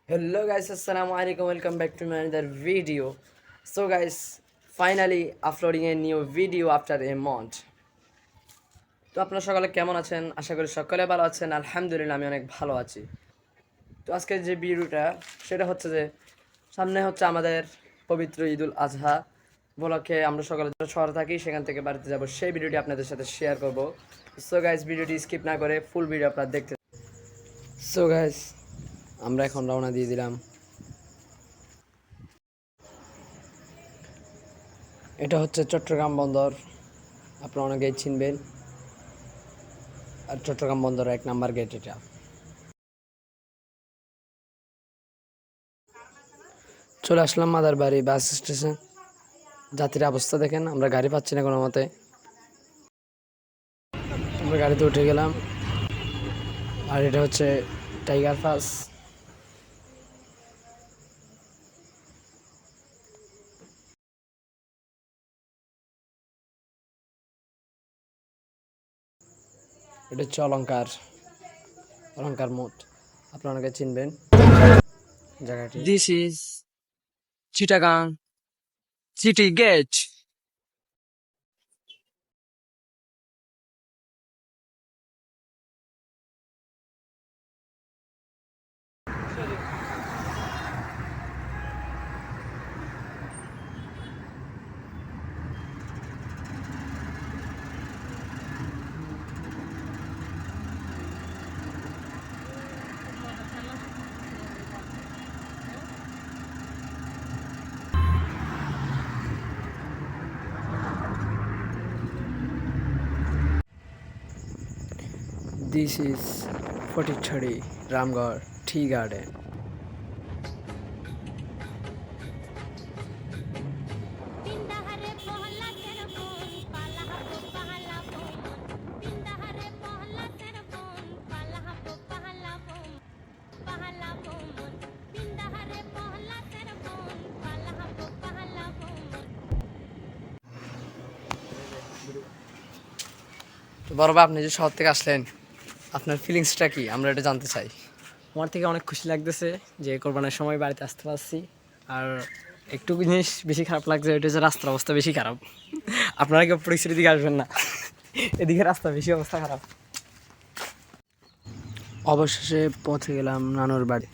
Hello guys, assalamu alaikum. Welcome back to my another video. So guys, finally uploading a new video after a month. তো আপনারা সকলে কেমন আছেন? আশা করি সকলে ভালো আছেন। আলহামদুলিল্লাহ আমি অনেক ভালো আছি। তো আজকের যে ভিডিওটা সেটা হচ্ছে যে সামনে হচ্ছে আমাদের পবিত্র ঈদুল আজহা উপলক্ষে আমরা সকলে শহরে থাকি, সেখান থেকে বাড়িতে যাব, সেই ভিডিওটি আপনাদের সাথে শেয়ার করব। সো গাইস, ভিডিওটি স্কিপ না করে ফুল ভিডিও আপনারা দেখতে। সো গাইস, আমরা এখন রওনা দিয়ে দিলাম। এটা হচ্ছে চট্টগ্রাম বন্দর, আপনারা অনেকেই চিনবেন। আর চট্টগ্রাম বন্দর 1 নাম্বার গেট এটা। চলে আসলাম মাদারবাড়ি বাস স্টেশন। যাত্রীর অবস্থা দেখেন, আমরা গাড়ি পাচ্ছি না কোনো মতে। আমরা গাড়িতে উঠে গেলাম। আর এটা হচ্ছে টাইগার পাস। এটা হচ্ছে অলংকার অলংকার মোড়, আপনারা অনেকে চিনবেন জায়গাটি। This is Chittagong City Gate. This is 4030 Ramgarh Tea Garden. তো বড় ভাই, আপনি যে শহর থেকে আসলেন, আপনার ফিলিংসটা কি আমরা এটা জানতে চাই। আমার থেকে অনেক খুশি লাগতেছে যে কোরবানির সময় বাড়িতে আসতে পারছি। আর একটু জিনিস বেশি খারাপ লাগছে, এটা হচ্ছে রাস্তার অবস্থা বেশি খারাপ। আপনারা কেউ পরিস্থিতির দিকে আসবেন না, এদিকে রাস্তা বেশি অবস্থা খারাপ। অবশেষে পৌঁছে গেলাম নানুর বাড়ি।